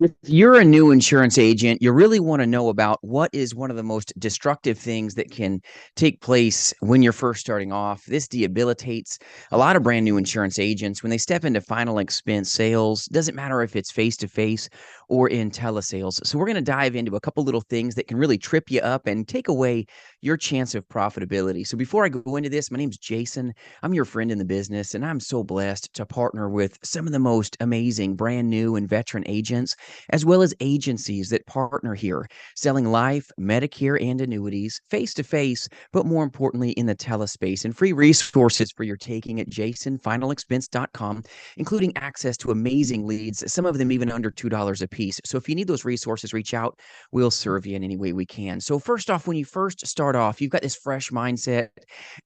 If you're a new insurance agent, you really want to know about what is one of the most destructive things that can take place when you're first starting off. This debilitates a lot of brand new insurance agents when they step into final expense sales. Doesn't matter if it's face to face or in telesales. So, we're going to dive into a couple little things that can really trip you up and take away your chance of profitability. So, before I go into this, my name's Jason. I'm your friend in the business, and I'm so blessed to partner with some of the most amazing brand new and veteran agents as well as agencies that partner here, selling life, Medicare, and annuities face to face, but more importantly, in the telespace, and free resources for your taking at jasonfinalexpense.com, including access to amazing leads, some of them even under $2 a piece. So if you need those resources, reach out. We'll serve you in any way we can. So, first off, when you first start off, you've got this fresh mindset.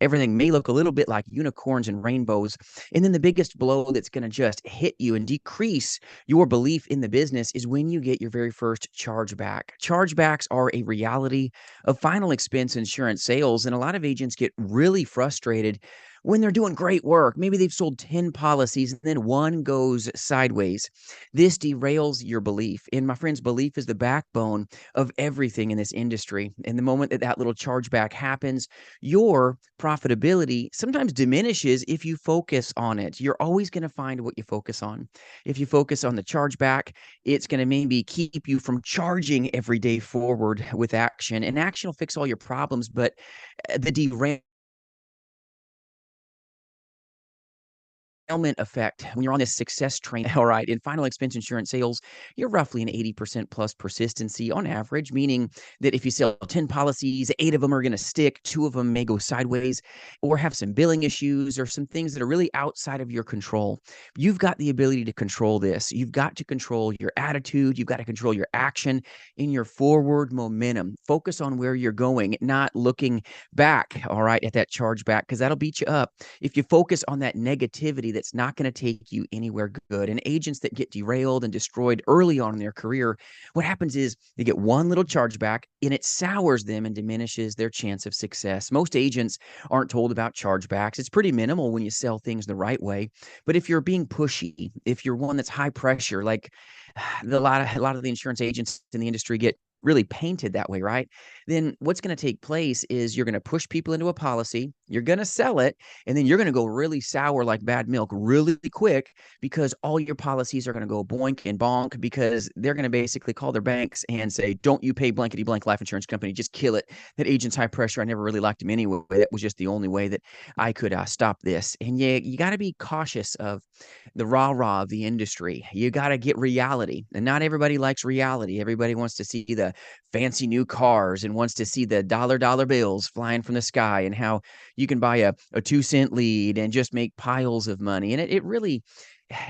Everything may look a little bit like unicorns and rainbows. And then the biggest blow that's going to just hit you and decrease your belief in the business is when you get your very first chargeback. Chargebacks are a reality of final expense insurance sales, and a lot of agents get really frustrated when they're doing great work. Maybe they've sold 10 policies and then one goes sideways. This derails your belief. And my friends, belief is the backbone of everything in this industry. And the moment that that little chargeback happens, your profitability sometimes diminishes if you focus on it. You're always going to find what you focus on. If you focus on the chargeback, it's going to maybe keep you from charging every day forward with action. And action will fix all your problems, but the derailment effect when you're on this success train. All right, in final expense insurance sales, you're roughly an 80% plus persistency on average, meaning that if you sell 10 policies, 8 of them are going to stick, 2 of them may go sideways or have some billing issues or some things that are really outside of your control. You've got the ability to control this. You've got to control your attitude, you've got to control your action in your forward momentum. Focus on where you're going, not looking back, all right, at that chargeback, because that'll beat you up. If you focus on that negativity, that's not going to take you anywhere good. And agents that get derailed and destroyed early on in their career, what happens is they get one little chargeback and it sours them and diminishes their chance of success. Most agents aren't told about chargebacks. It's pretty minimal when you sell things the right way. But if you're being pushy, if you're one that's high pressure, like a lot of the insurance agents in the industry get really painted that way, right? Then what's going to take place is you're going to push people into a policy, you're going to sell it, and then you're going to go really sour like bad milk really quick because all your policies are going to go boink and bonk because they're going to basically call their banks and say, don't you pay blankety blank life insurance company, just kill it. That agent's high pressure. I never really liked him anyway. That was just the only way that I could stop this. And you got to be cautious of the rah-rah of the industry. You got to get reality. And not everybody likes reality. Everybody wants to see the fancy new cars and wants to see the dollar bills flying from the sky and how you can buy a 2 cent lead and just make piles of money. And it really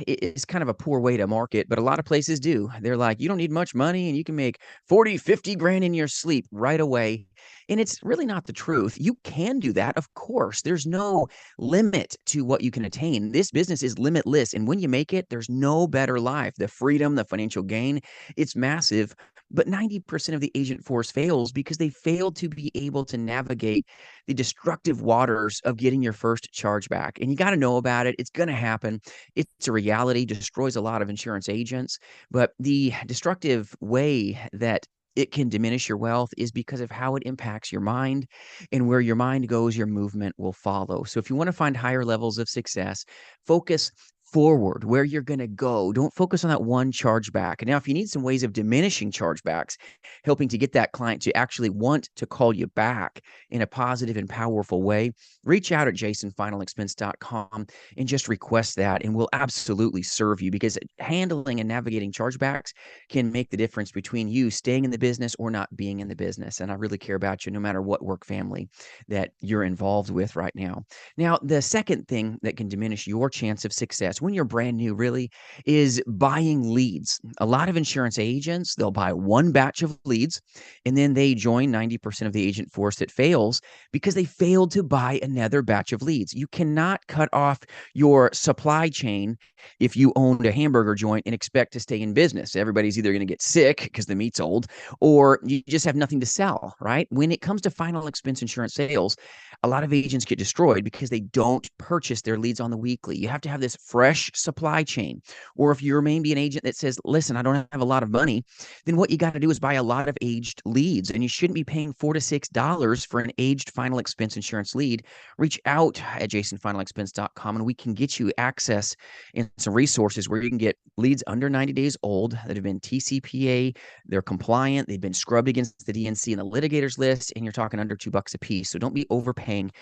is kind of a poor way to market, but a lot of places do. They're like, you don't need much money and you can make 40, 50 grand in your sleep right away. And it's really not the truth. You can do that, of course. There's no limit to what you can attain. This business is limitless. And when you make it, there's no better life. The freedom, the financial gain, it's massive. But 90% of the agent force fails because they fail to be able to navigate the destructive waters of getting your first chargeback. And you got to know about it. It's going to happen. It's a reality, destroys a lot of insurance agents. But the destructive way that it can diminish your wealth is because of how it impacts your mind, and where your mind goes, your movement will follow. So if you want to find higher levels of success, focus forward where you're going to go. Don't focus on that one chargeback. Now, if you need some ways of diminishing chargebacks, helping to get that client to actually want to call you back in a positive and powerful way, reach out at jasonfinalexpense.com and just request that, and we'll absolutely serve you, because handling and navigating chargebacks can make the difference between you staying in the business or not being in the business. And I really care about you no matter what work family that you're involved with right now. Now, the second thing that can diminish your chance of success when you're brand new really is buying leads. A lot of insurance agents, they'll buy one batch of leads and then they join 90% of the agent force that fails because they failed to buy another batch of leads. You cannot cut off your supply chain if you owned a hamburger joint and expect to stay in business. Everybody's either going to get sick because the meat's old, or you just have nothing to sell, right? When it comes to final expense insurance sales, a lot of agents get destroyed because they don't purchase their leads on the weekly. You have to have this fresh fresh supply chain. Or if you're maybe an agent that says, listen, I don't have a lot of money, then what you got to do is buy a lot of aged leads. And you shouldn't be paying $4 to $6 for an aged final expense insurance lead. Reach out at jasonfinalexpense.com and we can get you access and some resources where you can get leads under 90 days old that have been TCPA, they're compliant, they've been scrubbed against the DNC and the litigators list, and you're talking under $2 a piece. So don't be overpaying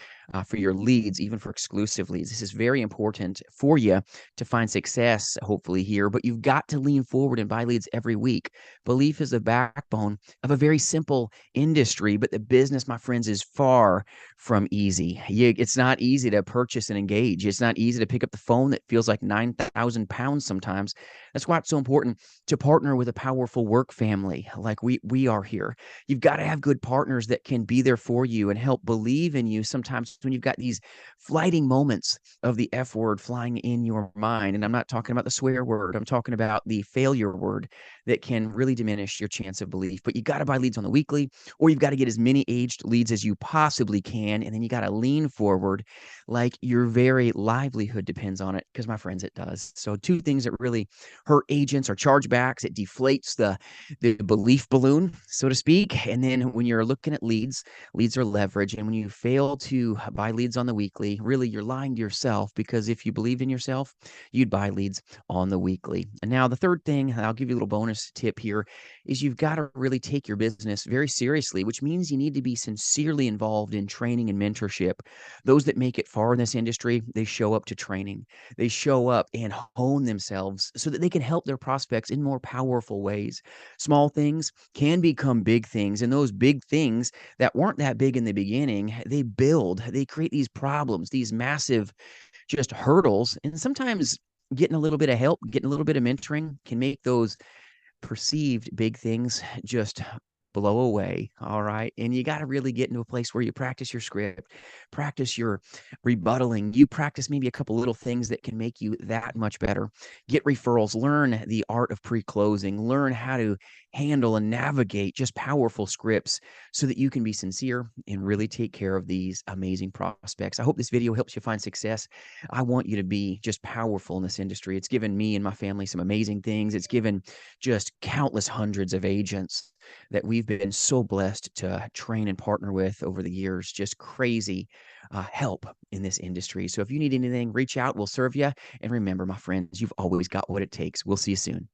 for your leads, even for exclusive leads. This is very important for you to find success, hopefully, here, but you've got to lean forward and buy leads every week. Belief is the backbone of a very simple industry, but the business, my friends, is far from easy. It's not easy to purchase and engage. It's not easy to pick up the phone that feels like 9,000 pounds sometimes. That's why it's so important to partner with a powerful work family like we are here. You've got to have good partners that can be there for you and help believe in you sometimes when you've got these flighting moments of the F word flying in your mind. And I'm not talking about the swear word. I'm talking about the failure word that can really diminish your chance of belief. But you got to buy leads on the weekly, or you've got to get as many aged leads as you possibly can. And then you got to lean forward like your very livelihood depends on it, because my friends, it does. So two things that really hurt agents are chargebacks. It deflates the belief balloon, so to speak. And then when you're looking at leads are leverage. And when you fail to buy leads on the weekly, really you're lying to yourself, because if you believed in yourself, you'd buy leads on the weekly. And now the third thing, I'll give you a little bonus tip here, is you've got to really take your business very seriously, which means you need to be sincerely involved in training and mentorship. Those that make it far in this industry, they show up to training. They show up and hone themselves so that they can help their prospects in more powerful ways. Small things can become big things, and those big things that weren't that big in the beginning, they create these problems, these massive just hurdles. And sometimes getting a little bit of help, getting a little bit of mentoring can make those perceived big things just blow away. All right. And you got to really get into a place where you practice your script, practice your rebuttaling. You practice maybe a couple little things that can make you that much better. Get referrals, learn the art of pre-closing, learn how to handle and navigate just powerful scripts so that you can be sincere and really take care of these amazing prospects. I hope this video helps you find success. I want you to be just powerful in this industry. It's given me and my family some amazing things. It's given just countless hundreds of agents that we've been so blessed to train and partner with over the years. Just crazy help in this industry. So if you need anything, reach out. We'll serve you. And remember, my friends, you've always got what it takes. We'll see you soon.